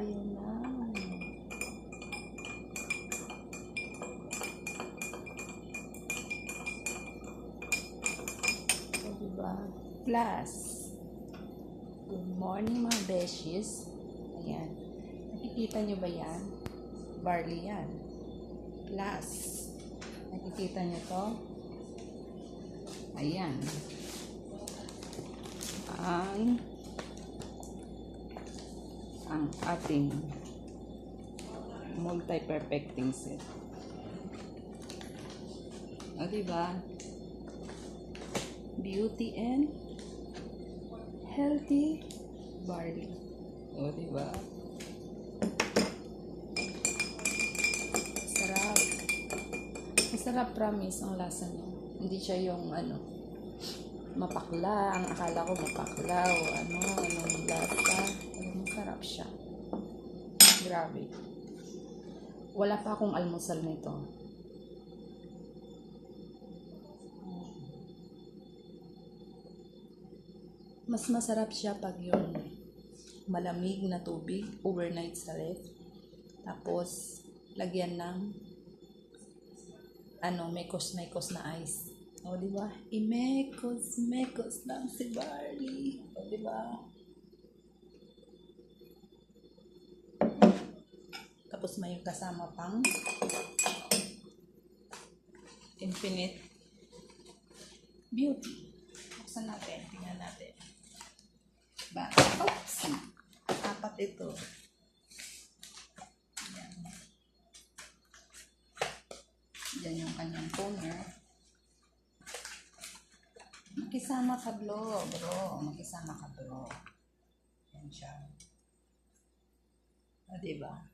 tayo ng diba? Plus, good morning mga beshies. Ayan. Nakikita nyo ba yan? Barley yan. Plus, nakikita nyo to? Ayan. Ang ating multi-perfecting set. O, diba? Beauty and healthy barley. O, diba? Sarap. Masarap, promise, ang lasa niya. Hindi siya yung mapakla. Ang akala ko mapakla o anong lasa. Masarap siya. Grabe. Wala pa akong almusal nito. Mas masarap siya pag yung malamig na tubig, overnight sa ref. Tapos, lagyan ng mekos na ice. O, diba? I-mekos lang si barley. O, diba? Tapos may kasama pang Infinite Beauty. Buksan natin. Tingnan natin. Ba? Oops! 4 ito. Yan. Yan yung kanyang toner. Makisama ka bro. Makisama ka bro. Yan siya. O, diba?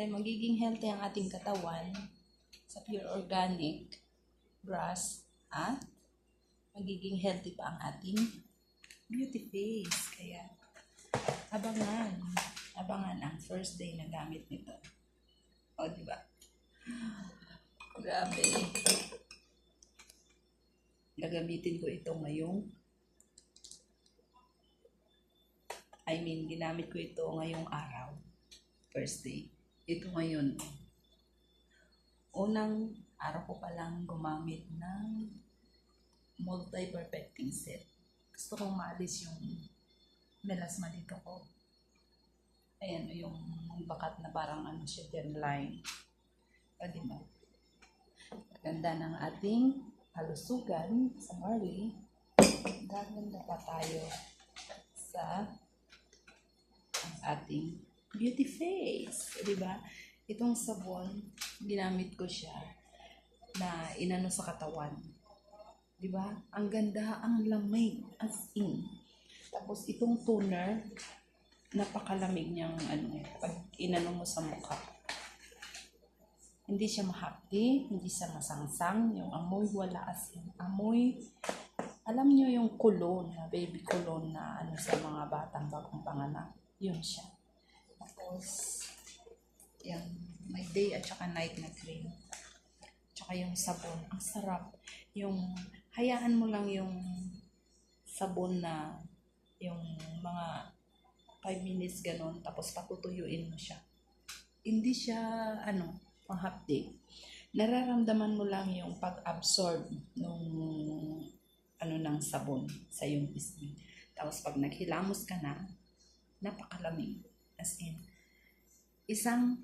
Magiging healthy ang ating katawan sa pure organic grass at magiging healthy pa ang ating beauty face. Kaya, abangan ang first day na gamit nito. O, diba? Grabe. Gagamitin ko ito ginamit ko ito ngayong araw. First day. Ito ngayon. Unang araw ko palang gumamit ng multi-perfecting set. Gusto kong maalis yung melasma dito ko. Ayan, yung bakat na parang siya, line. O, diba? Ganda ng ating halusugan sa barley. Gaganda pa tayo sa ating beauty face. O, diba? Itong sabon, ginamit ko siya na inano sa katawan. Diba? Ang ganda, ang lamig, as in. Tapos itong toner, napakalamig niyang pag inano mo sa mukha. Hindi siya mahapdi, hindi siya masangsang, yung amoy wala, as in. Amoy, alam niyo yung cologne, baby cologne na sa mga batang bagong panganak. Yun siya. Tapos, yung may day at saka night na cream. Tsaka yung sabon, ang sarap. Yung, hayaan mo lang yung sabon na, yung mga 5 minutes ganon, tapos patutuyuin mo siya. Hindi siya, panghapdi. Nararamdaman mo lang yung pag-absorb ng sabon sa iyong pisngi. Tapos pag naghilamos ka na, napakalamig. As in, isang